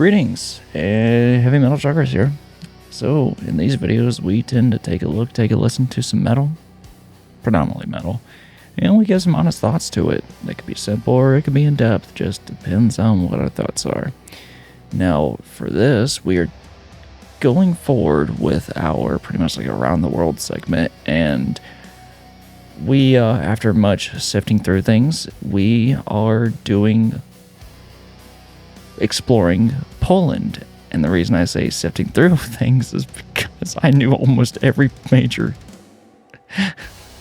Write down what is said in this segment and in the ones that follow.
Greetings, Heavy Metal Truckers here. So, in these videos, we tend to take a listen to some metal, predominantly metal, and we give some honest thoughts to it. It could be simple or it could be in depth, just depends on what our thoughts are. Now, for this, we are going forward with our pretty much like around the world segment, and we, after much sifting through things, we are exploring Poland. And the reason I say sifting through things is because I knew almost every major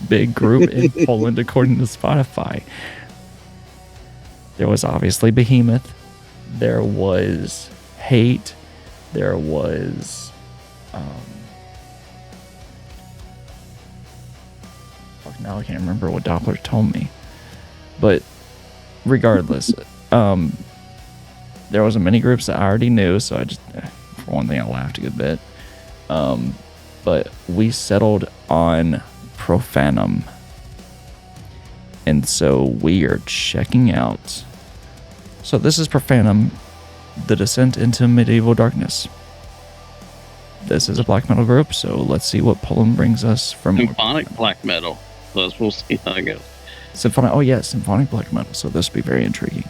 big group in Poland according to Spotify. There was obviously Behemoth, there was Hate, there was now I can't remember what Doppler told me, but regardless, there wasn't many groups that I already knew, so I just, for one thing, I laughed a good bit. But we settled on Profanum. And so we are checking out. So this is Profanum, The Descent into Medieval Darkness. This is a black metal group, so let's see what Poland brings us from. Symphonic black metal. So we'll see how it goes. Symphonic black metal, so this will be very intriguing.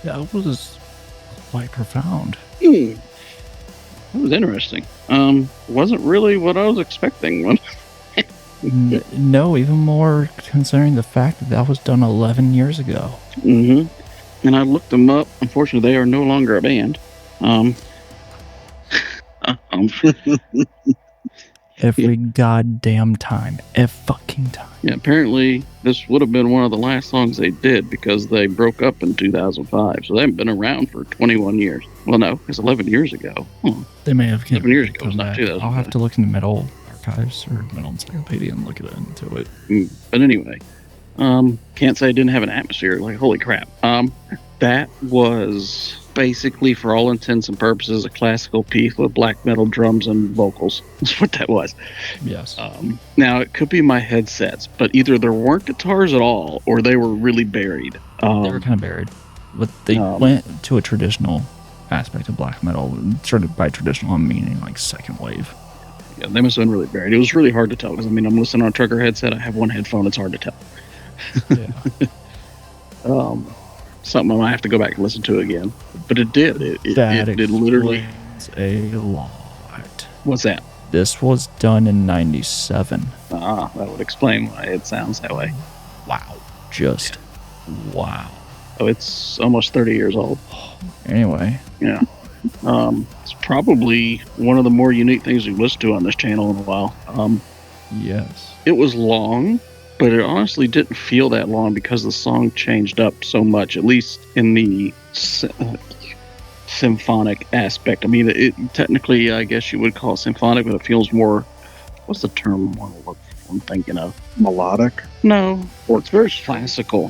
That was quite profound. That was interesting. Wasn't really what I was expecting. No, even more considering the fact that that was done 11 years ago. Mm-hmm. And I looked them up. Unfortunately, they are no longer a band. Every goddamn time. Every fucking time. Yeah, apparently this would have been one of the last songs they did because they broke up in 2005. So they haven't been around for 21 years. Well, no, it's 11 years ago. They may have 11 years ago. It's not 2005. I'll have to look in the Metal Archives or Metal Encyclopedia and look into it. But anyway, can't say it didn't have an atmosphere. Like, holy crap. That was basically, for all intents and purposes, a classical piece with black metal drums and vocals. That's what that was. Yes. Now, it could be my headsets, but either there weren't guitars at all or they were really buried. They were kind of buried. But they went to a traditional aspect of black metal. Sort of by traditional, I'm meaning like second wave. Yeah, they must have been really buried. It was really hard to tell because, I mean, I'm listening on a trucker headset. I have one headphone. It's hard to tell. Yeah. Something I might have to go back and listen to again. But it did. It did literally. A lot. What's that? This was done in 97. That would explain why it sounds that way. Wow. Just wow. Oh, it's almost 30 years old. Anyway. Yeah. It's probably one of the more unique things we've listened to on this channel in a while. Yes. It was long, but it honestly didn't feel that long because the song changed up so much, at least in the symphonic aspect. I mean, it technically, I guess you would call it symphonic, but it feels more, what's the term I'm thinking of? Melodic? No, it's very classical.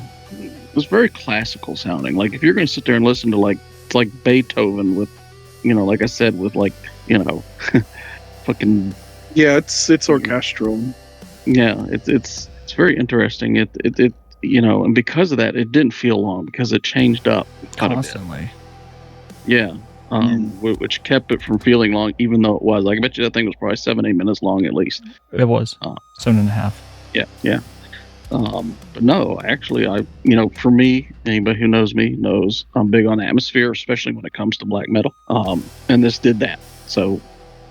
It's very classical sounding. Like, if you're going to sit there and listen to, like, it's like Beethoven with, like I said, with, like, fucking... Yeah, it's orchestral. Yeah, it's very interesting. It and because of that, it didn't feel long because it changed up constantly. Yeah, which kept it from feeling long, even though it was. Like, I bet you that thing was probably 7-8 minutes long at least. It was 7.5. Yeah. But no, actually, for me, anybody who knows me knows I'm big on atmosphere, especially when it comes to black metal. And this did that, so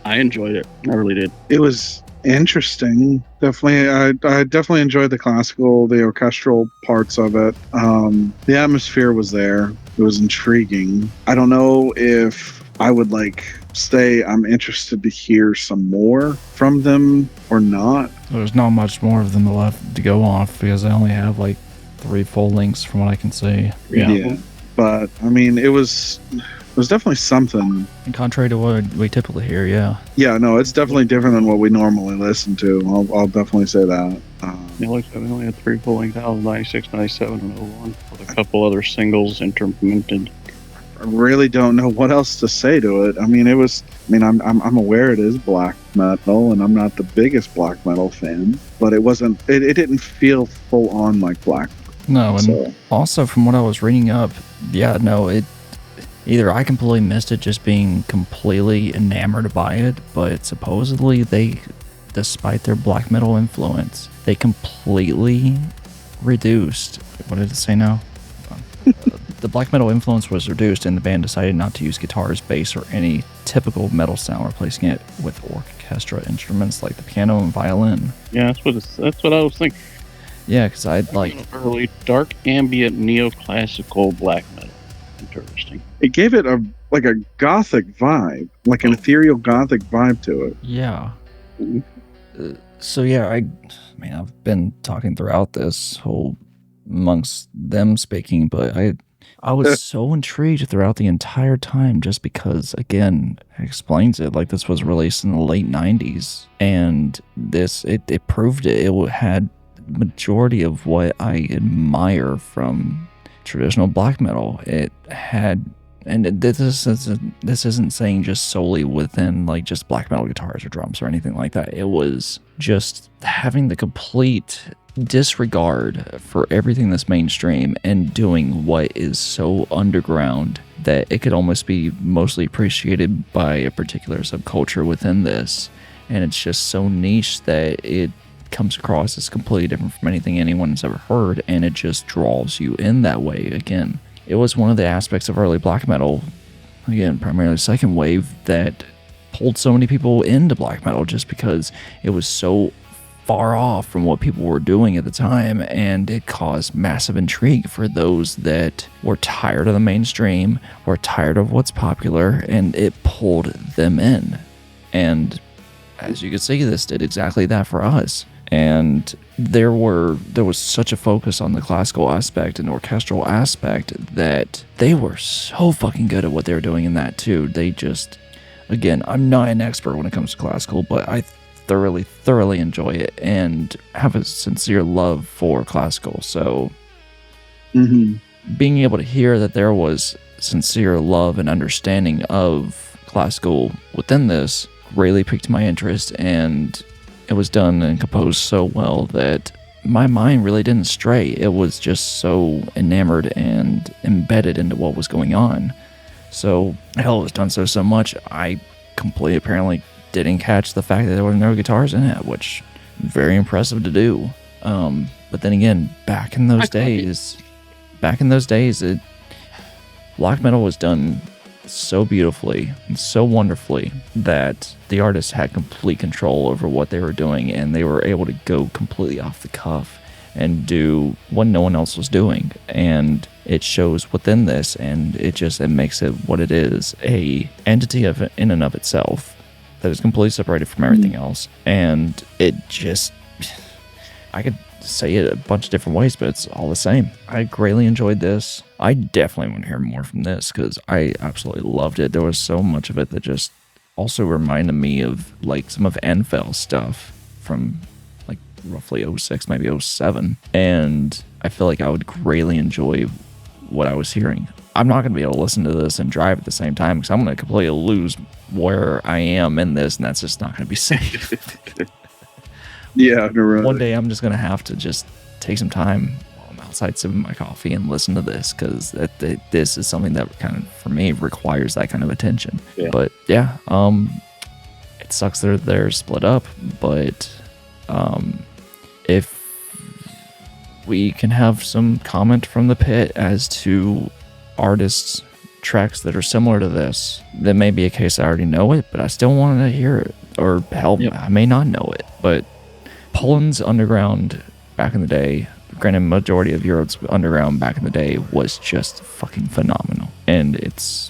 I enjoyed it. I really did. It was interesting. Definitely, I definitely enjoyed the classical, the orchestral parts of it. The atmosphere was there. It was intriguing. I don't know if I would I'm interested to hear some more from them or not. There's not much more of them left to go off because I only have like 3 full links from what I can see. Yeah. But I mean, it was definitely something. And contrary to what we typically hear, yeah. Yeah, no, it's definitely different than what we normally listen to. I'll definitely say that. It looks like we only had 3 full length albums, 96, 97, and 01, with a couple other singles intermingled. I really don't know what else to say to it. I mean, I'm aware it is black metal, and I'm not the biggest black metal fan, but it didn't feel full on like black. No, and also from what I was reading up, either I completely missed it just being completely enamored by it, but supposedly they, despite their black metal influence, they completely reduced, what did it say now? The black metal influence was reduced and the band decided not to use guitars, bass, or any typical metal sound, replacing it with orchestra instruments like the piano and violin. Yeah, that's what I was thinking. Yeah, because I'd early dark ambient neoclassical black metal. Interesting. It gave it a gothic vibe, like an ethereal gothic vibe to it. Yeah. So yeah, I've been talking throughout this whole amongst them speaking, but I was so intrigued throughout the entire time just because, again, it explains it. Like, this was released in the late 90s, and it proved it. It had majority of what I admire from traditional black metal. It had, and this isn't saying just solely within like just black metal guitars or drums or anything like that. It was just having the complete disregard for everything that's mainstream and doing what is so underground that it could almost be mostly appreciated by a particular subculture within this, and it's just so niche that it comes across as completely different from anything anyone's ever heard, and it just draws you in that way. Again, it was one of the aspects of early black metal, again, primarily second wave, that pulled so many people into black metal just because it was so far off from what people were doing at the time, and it caused massive intrigue for those that were tired of the mainstream, were tired of what's popular, and it pulled them in. And as you can see, this did exactly that for us. And there was such a focus on the classical aspect and orchestral aspect that they were so fucking good at what they were doing in that too. They just, again, I'm not an expert when it comes to classical, but I thoroughly enjoy it and have a sincere love for classical. So being able to hear that there was sincere love and understanding of classical within this really piqued my interest, and it was done and composed so well that my mind really didn't stray. It was just so enamored and embedded into what was going on. So, hell, it was done so much, I completely apparently didn't catch the fact that there were no guitars in it, which is very impressive to do. But then again, back in those days, black metal was done so beautifully and so wonderfully that the artists had complete control over what they were doing, and they were able to go completely off the cuff and do what no one else was doing. And it shows within this, and it makes it what it is, a entity in and of itself that is completely separated from everything else. And it just, I could say it a bunch of different ways, but it's all the same. I greatly enjoyed this. I definitely want to hear more from this because I absolutely loved it. There was so much of it that just also reminded me of like some of Enfel's stuff from like roughly 06, maybe 07. And I feel like I would greatly enjoy what I was hearing. I'm not going to be able to listen to this and drive at the same time because I'm going to completely lose where I am in this, and that's just not going to be safe. Yeah, really. One day I'm just going to have to just take some time while I'm outside sipping my coffee and listen to this, because this is something that kind of, for me, requires that kind of attention. Yeah. But yeah, it sucks they're split up, but if we can have some comment from the pit as to artists' tracks that are similar to this, that may be a case I already know it, but I still want to hear it. Or hell, I may not know it, but Poland's underground back in the day, granted majority of Europe's underground back in the day, was just fucking phenomenal. And it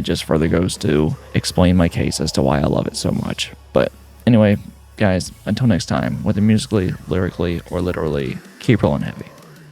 just further goes to explain my case as to why I love it so much. But anyway, guys, until next time, whether musically, lyrically, or literally, keep rolling heavy.